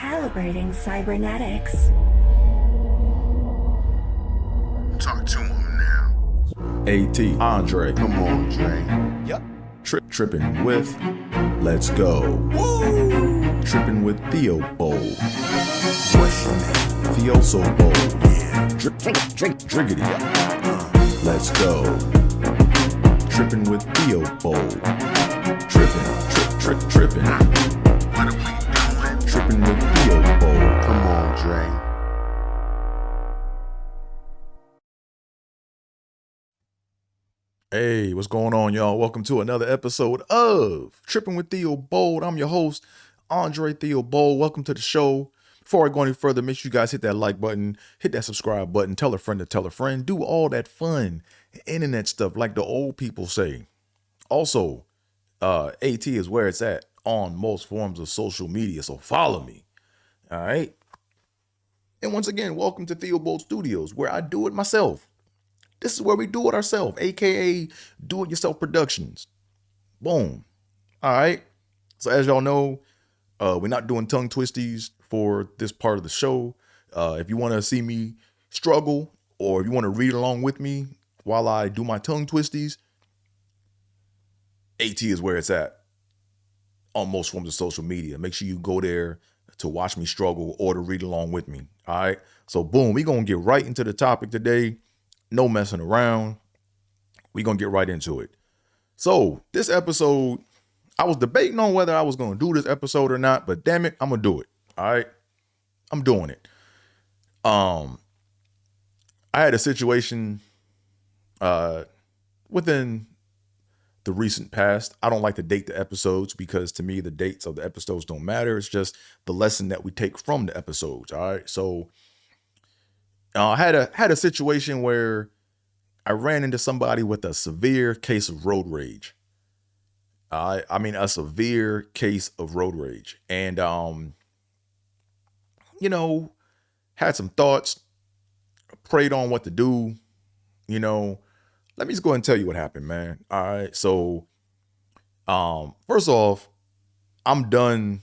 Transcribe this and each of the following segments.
Calibrating cybernetics. Talk to him now. AT, Andre. Come on, Dre. Yep. Trippin with Let's Go. Woo! Trippin with Theobold. What's your name? Theo so bold. Yeah. Driggity. Let's go. Trippin with Theobold. Trippin. What are we doing? Trippin with Theobold. Come on, Dre. Hey, what's going on, y'all? Welcome to another episode of Trippin with Theobold. I'm your host, Andre Theobold. Welcome to the show. Before I go any further, make sure you guys hit that like button, hit that subscribe button, tell a friend to tell a friend, do all that fun internet stuff like the old people say. Also, AT is where it's at on most forms of social media, so follow me. All right. And once again, welcome to Theobold Studios, where I do it myself. This is where we do it ourselves, aka do-it-yourself productions. Boom. All right. So as y'all know, we're not doing tongue twisties for this part of the show. If you want to see me struggle, or if you want to read along with me while I do my tongue twisties, AT is where it's at on most forms of social media. Make sure you go there to watch me struggle or to read along with me. All right. So boom, we're going to get right into the topic today. No messing around. We're going to get right into it. So this episode, I was debating on whether I was going to do this episode or not, but damn it, I'm going to do it. All right. I'm doing it. I had a situation within the recent past. I don't like to date the episodes because to me, the dates of the episodes don't matter. It's just the lesson that we take from the episodes. All right. So I had a situation where I ran into somebody with a severe case of road rage. I mean, a severe case of road rage. And, had some thoughts, prayed on what to do. Let me just go ahead and tell you what happened, man. All right. So, first off, I'm done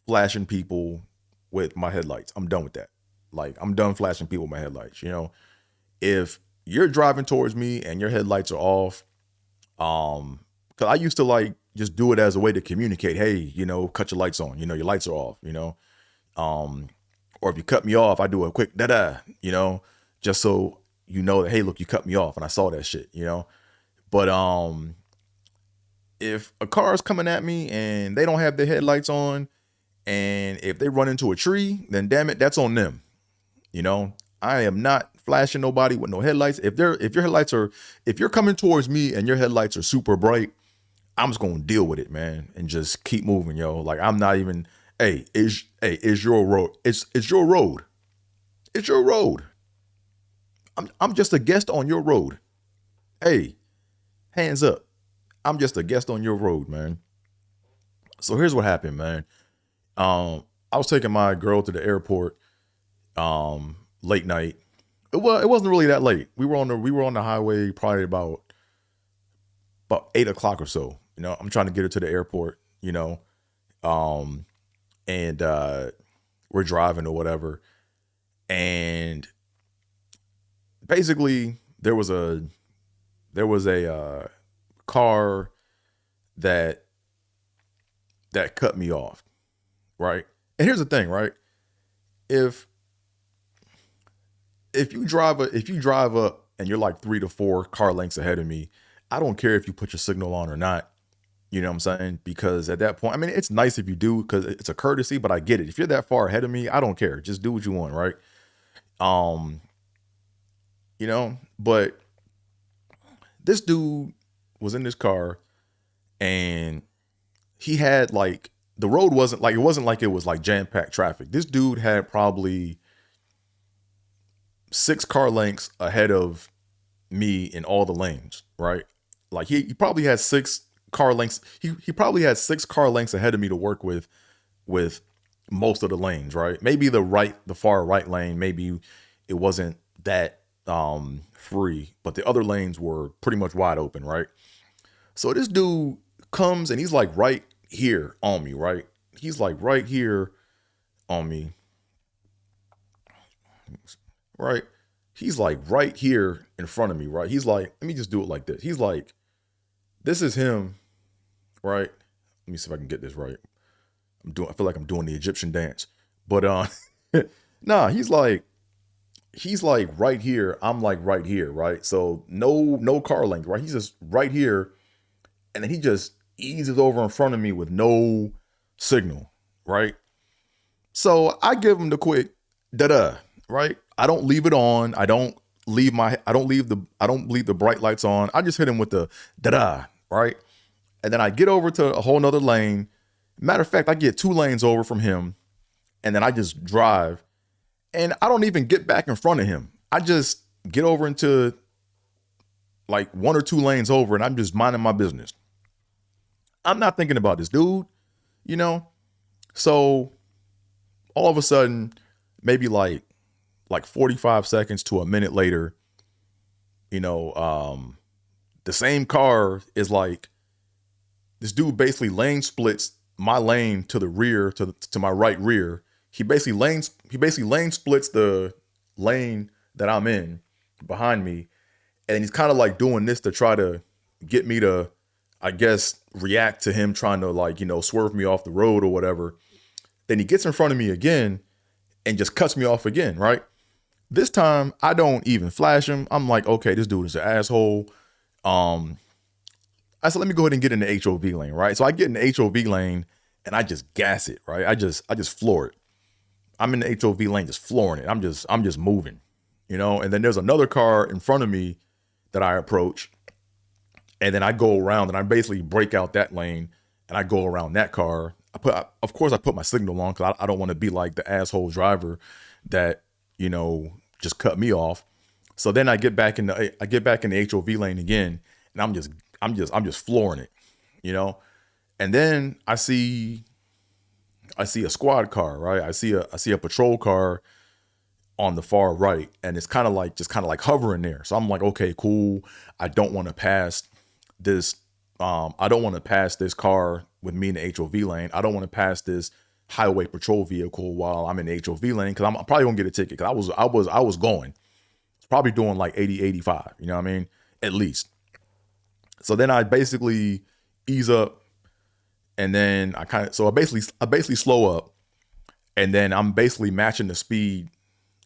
flashing people with my headlights. I'm done with that. Like, I'm done flashing people with my headlights. If you're driving towards me and your headlights are off, because I used to just do it as a way to communicate. Hey, cut your lights on. Your lights are off. Or if you cut me off, I do a quick da-da. Just so you know that, hey, look, you cut me off and I saw that shit. But if a car is coming at me and they don't have their headlights on, and if they run into a tree, then damn it, that's on them. I am not flashing nobody with no headlights. If you're coming towards me and your headlights are super bright, I'm just gonna deal with it, man, and just keep moving, yo. Like, I'm not even. It's your road. It's your road. It's your road. I'm just a guest on your road. Hey, hands up. I'm just a guest on your road, man. So here's what happened, man. I was taking my girl to the airport late night. It wasn't really that late. We were on the highway probably about 8 o'clock or so. I'm trying to get her to the airport, and we're driving or whatever. And basically there was a car that cut me off. Right. And here's the thing, right? If you drive up and you're like 3 to 4 car lengths ahead of me, I don't care if you put your signal on or not. You know what I'm saying? Because at that point, I mean, it's nice if you do because it's a courtesy, but I get it. If you're that far ahead of me, I don't care. Just do what you want, right? But this dude was in this car and he had the road wasn't like it was like jam-packed traffic. This dude had probably 6 car lengths ahead of me in all the lanes, right? Like he probably had 6 car lengths. He probably had 6 car lengths ahead of me to work with most of the lanes, right? Maybe the far right lane, maybe it wasn't that free, but the other lanes were pretty much wide open, right? So this dude comes and he's like right here on me, right? He's like right here on me, right? He's like right here in front of me, right? He's like, let me just do it like this. He's like, this is him, right? Let me see if I can get this right. I feel like I'm doing the Egyptian dance. But nah, he's like right here. I'm like right here, right? So no car length, right? He's just right here, and then he just eases over in front of me with no signal, right? So I give him the quick da-da, right? I don't leave it on. I don't leave the bright lights on. I just hit him with the da-da, right? And then I get over to a whole nother lane. Matter of fact, I get 2 lanes over from him, and then I just drive, and I don't even get back in front of him. I just get over into like 1 or 2 lanes over, and I'm just minding my business. I'm not thinking about this dude, you know? So all of a sudden, maybe like 45 seconds to a minute later, the same car is like, this dude basically lane splits my lane to the rear, to my right rear. He basically lane splits the lane that I'm in behind me. And he's kind of like doing this to try to get me to, I guess, react to him trying to swerve me off the road or whatever. Then he gets in front of me again and just cuts me off again, right? This time I don't even flash him. I'm like, okay, this dude is an asshole. I said, let me go ahead and get in the HOV lane, right? So I get in the HOV lane and I just gas it, right? I just floor it. I'm in the HOV lane just flooring it. I'm just moving, and then there's another car in front of me that I approach. And then I go around and I basically break out that lane and I go around that car. Of course I put my signal on because I don't want to be like the asshole driver that, just cut me off. So then I get back in the HOV lane again, and I'm just flooring it, And then I see a squad car, right? I see a patrol car on the far right, and it's kind of like hovering there. So I'm like, okay, cool. I don't want to pass this. I don't want to pass this car with me in the HOV lane. I don't want to pass this highway patrol vehicle while I'm in the HOV lane, because I'm probably gonna get a ticket. Because I was going, probably doing like 80, 85. You know what I mean? At least. So then I basically ease up, and then I basically slow up, and then I'm basically matching the speed.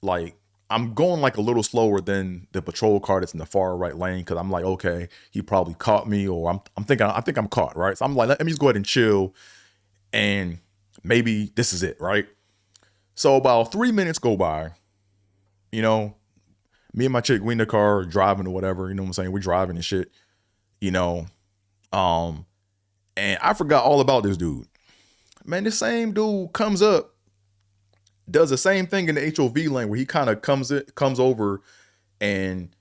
Like I'm going like a little slower than the patrol car that's in the far right lane, because I'm like, okay, he probably caught me, or I think I'm caught, right? So I'm like, let me just go ahead and chill, and maybe this is it, right? So about 3 minutes go by, me and my chick, we in the car driving or whatever, you know what I'm saying? We're driving and shit, and I forgot all about this dude. Man, this same dude comes up, does the same thing in the HOV lane where he kind of comes over and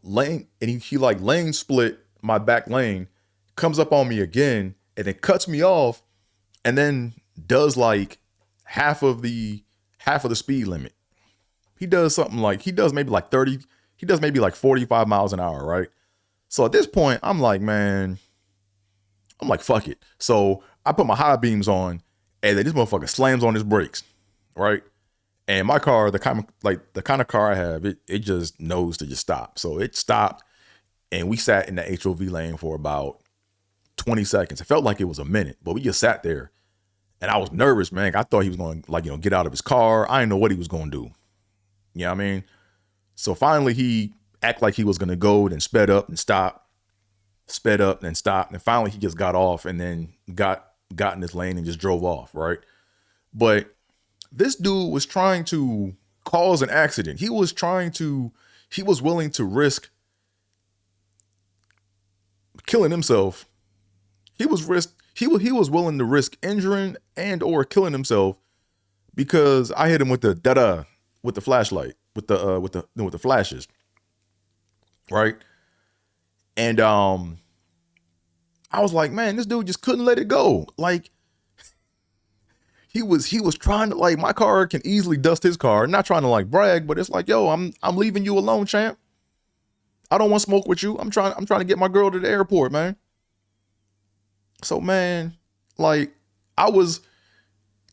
he like lane split my back lane, comes up on me again, and then cuts me off, and then does like half of the speed limit. He does maybe like 30, he does maybe like 45 miles an hour, right? So at this point, I'm like, fuck it. So I put my high beams on, and then this motherfucker slams on his brakes, right? And my car, the kind of car I have, it just knows to just stop. So it stopped, and we sat in the HOV lane for about 20 seconds. It felt like it was a minute, but we just sat there, and I was nervous, man. I thought he was going to get out of his car. I didn't know what he was going to do. You know what I mean? So finally he acted like he was going to go, then sped up and stopped, sped up and stopped. And finally he just got off, and then got in his lane and just drove off, right? But this dude was trying to cause an accident. He was willing to risk killing himself. He was willing to risk injuring and or killing himself because I hit him with the da-da, with the flashlight, with the flashes. Right? And I was like, man, this dude just couldn't let it go. Like he was trying to, like, my car can easily dust his car. Not trying to like brag, but it's like, yo, I'm leaving you alone, champ. I don't want to smoke with you. I'm trying to get my girl to the airport, man. So, man, like, I was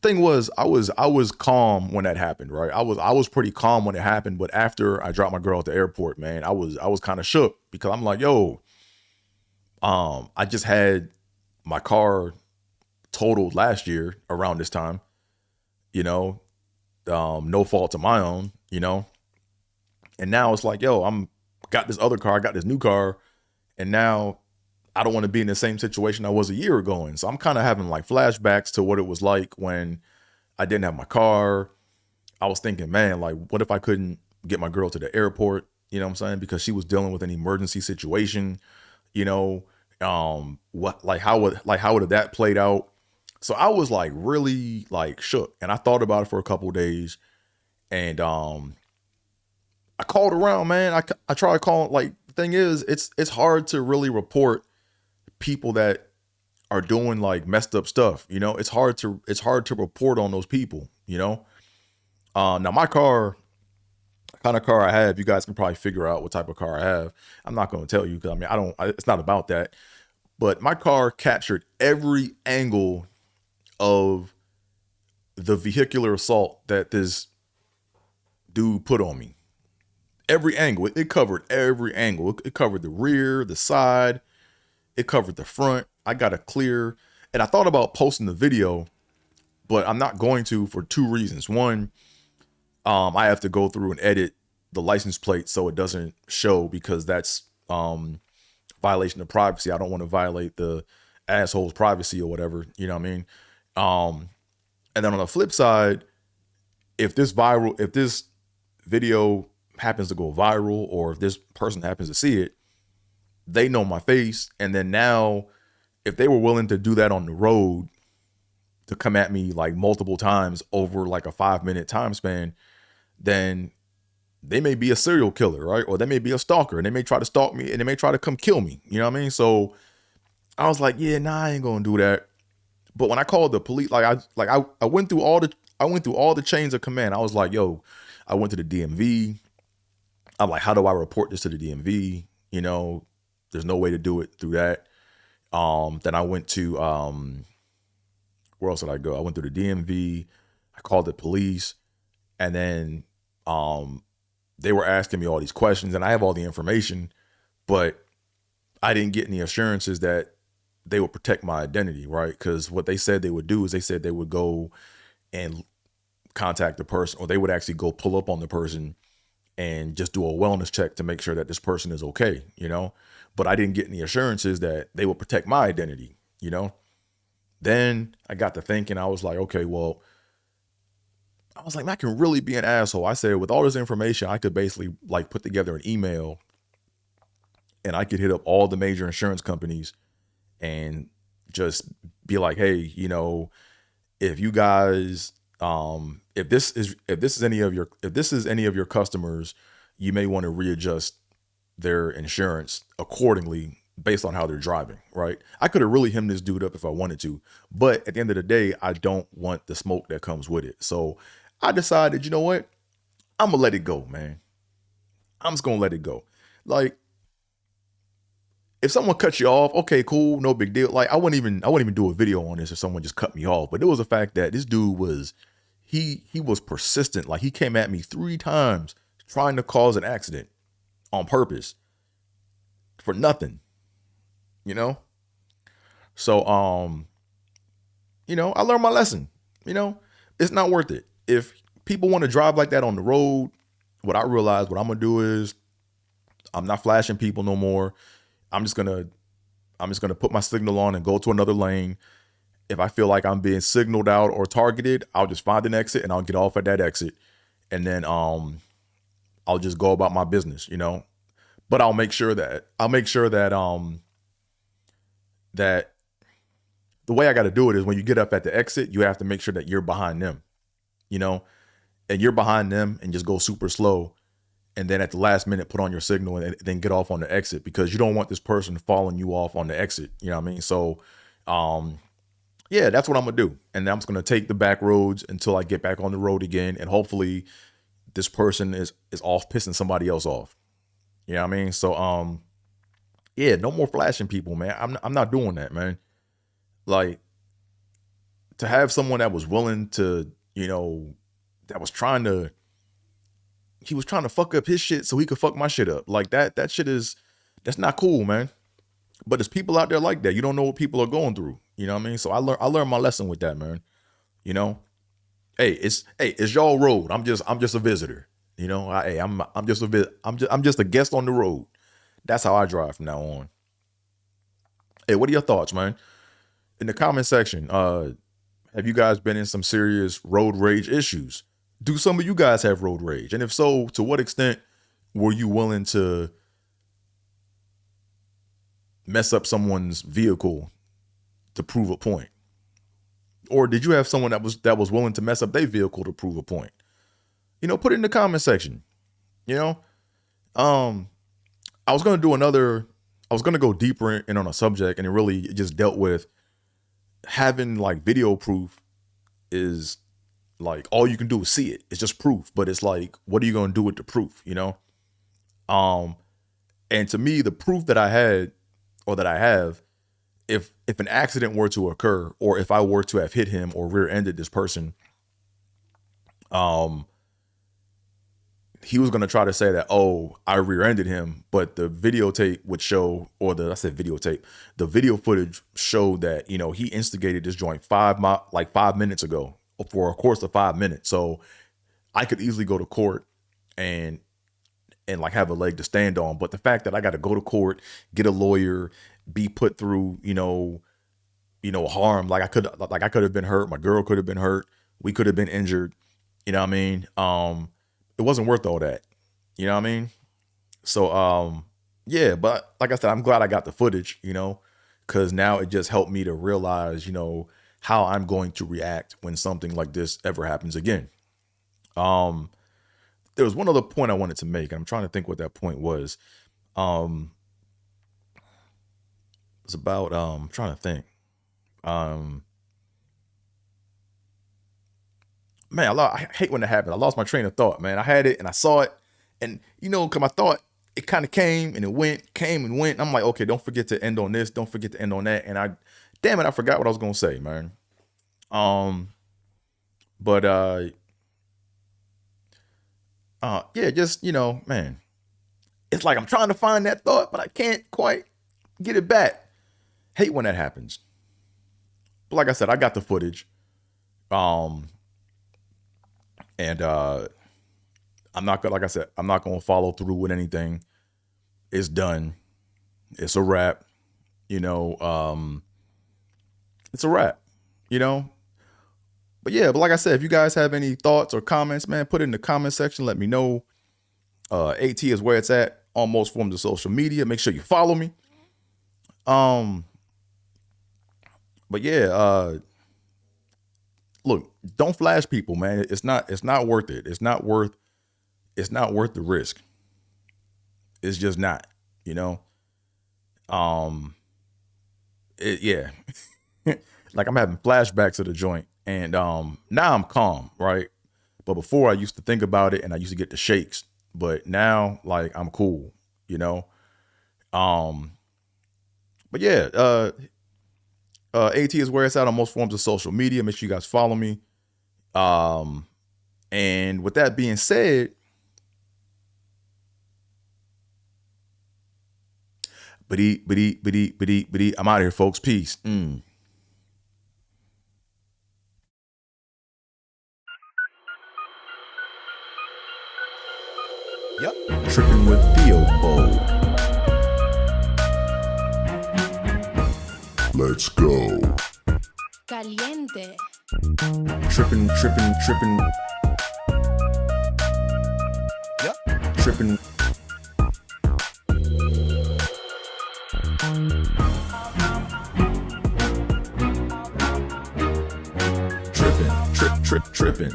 thing was, I was calm when that happened, right? I was pretty calm when it happened, but after I dropped my girl at the airport, man, I was kind of shook because I'm like, yo, I just had my car totaled last year around this time, you know, no fault of my own, and now it's like, yo, got this other car, I got this new car, and now I don't want to be in the same situation I was a year ago. And so I'm kind of having like flashbacks to what it was like when I didn't have my car. I was thinking, man, like, what if I couldn't get my girl to the airport? You know what I'm saying? Because she was dealing with an emergency situation, you know, how would have that played out? So I was like really like shook, and I thought about it for a couple of days, and I called around, man. I tried calling. Like, the thing is, it's hard to really report people that are doing like messed up stuff. It's hard to report on those people. Now my car, the kind of car I have, you guys can probably figure out what type of car I have. I'm not going to tell you because it's not about that. But my car captured every angle of the vehicular assault that this dude put on me. Every angle. It covered every angle. It covered the rear, the side. It covered the front. I got a clear. And I thought about posting the video, but I'm not going to for two reasons. One, I have to go through and edit the license plate so it doesn't show, because that's violation of privacy. I don't want to violate the asshole's privacy or whatever. You know what I mean? And then on the flip side, if this video happens to go viral, or if this person happens to see it, they know my face. And then now, if they were willing to do that on the road, to come at me like multiple times over like a 5-minute time span, then they may be a serial killer, right? Or they may be a stalker, and they may try to stalk me, and they may try to come kill me. You know what I mean? So I was like, yeah, nah, I ain't gonna do that. But when I called the police, I went through all the chains of command. I was like, yo, I went to the DMV. I'm like, how do I report this to the DMV? There's no way to do it through that. Then I went to, where else did I go? I went to the DMV. I called the police, and then they were asking me all these questions, and I have all the information, but I didn't get any assurances that they would protect my identity, right? Because what they said they would do is, they said they would go and contact the person, or they would actually go pull up on the person and just do a wellness check to make sure that this person is okay, But I didn't get any assurances that they would protect my identity, Then I got to thinking, I was like, okay, well, I can really be an asshole. I said, with all this information, I could basically like put together an email, and I could hit up all the major insurance companies and just be like, hey, if you guys, if this is any of your customers, you may want to readjust their insurance accordingly based on how they're driving, right? I could have really hemmed this dude up if I wanted to, but at the end of the day, I don't want the smoke that comes with it. So I decided, you know what? I'm gonna let it go, man. I'm just gonna let it go. Like, if someone cuts you off, okay, cool, no big deal. Like, I wouldn't even do a video on this if someone just cut me off. But it was the fact that this dude was, he was persistent. Like, he came at me 3 times trying to cause an accident on purpose for nothing, So, I learned my lesson. It's not worth it. If people want to drive like that on the road, what I realized, what I'm gonna do is, I'm not flashing people no more. I'm just gonna put my signal on and go to another lane. If I feel like I'm being signaled out or targeted, I'll just find an exit and I'll get off at that exit, and then I'll just go about my business, But I'll make sure that that the way I got to do it is, when you get up at the exit, you have to make sure that you're behind them, and you're behind them, and just go super slow. And then at the last minute, put on your signal and then get off on the exit, because you don't want this person following you off on the exit. You know what I mean? So, yeah, that's what I'm going to do. And I'm just going to take the back roads until I get back on the road again. And hopefully this person is off pissing somebody else off. You know what I mean? So, yeah, no more flashing people, man. I'm not doing that, man. Like, to have someone that was willing to, that was trying to, he was trying to fuck up his shit so he could fuck my shit up. Like that shit that's not cool, man. But there's people out there like that. You don't know what people are going through. You know what I mean? So I learned my lesson with that, man. Hey, it's y'all road. I'm just a visitor. I'm just a guest on the road. That's how I drive from now on. Hey, what are your thoughts, man? In the comment section, have you guys been in some serious road rage issues? Do some of you guys have road rage? And if so, to what extent were you willing to mess up someone's vehicle to prove a point? Or did you have someone that was willing to mess up their vehicle to prove a point? Put it in the comment section. I was going to go deeper in on a subject, and it just dealt with having like video proof is like all you can do is see it. It's just proof, but it's like, what are you going to do with the proof? And to me, the proof that I had, or that I have, if an accident were to occur, or if I were to have hit him or rear-ended this person, he was going to try to say that, oh, I rear-ended him, but the videotape would show, the video footage showed that, he instigated this joint 5 minutes ago, for a course of 5 minutes. So I could easily go to court and like have a leg to stand on. But the fact that I got to go to court, get a lawyer, be put through, harm, like I could have been hurt. My girl could have been hurt. We could have been injured. You know what I mean? It wasn't worth all that. You know what I mean? So, yeah, but like I said, I'm glad I got the footage, because now it just helped me to realize, how I'm going to react when something like this ever happens again. There was one other point I wanted to make, and I'm trying to think what that point was. It's about, I'm trying to think. Man, I hate when that happened. I lost my train of thought, man. I had it and I saw it, and cause I thought it kind of came and it went. I'm like, okay, don't forget to end on this. Don't forget to end on that. And I forgot what I was going to say, man. Yeah, just, man, it's like I'm trying to find that thought, but I can't quite get it back. Hate when that happens. But like I said, I got the footage. And I'm not going to follow through with anything. It's done. It's a wrap. It's a wrap, But yeah, but like I said, if you guys have any thoughts or comments, man, put it in the comment section. Let me know. AT is where it's at on most forms of social media. Make sure you follow me. But yeah, look, don't flash people, man. It's not worth it. It's not worth the risk. It's just not, yeah. Like I'm having flashbacks of the joint, and now I'm calm, right? But before I used to think about it and I used to get the shakes, but now like I'm cool, But yeah, AT is where it's at on most forms of social media. Make sure you guys follow me. And with that being said, I'm out of here, folks. Peace. Yep. Trippin with Theobold. Let's go. Caliente. Trippin. Yep. Trippin. Trippin.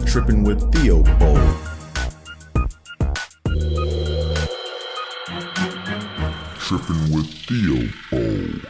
Trippin with Theobold. Trippin with Theobold.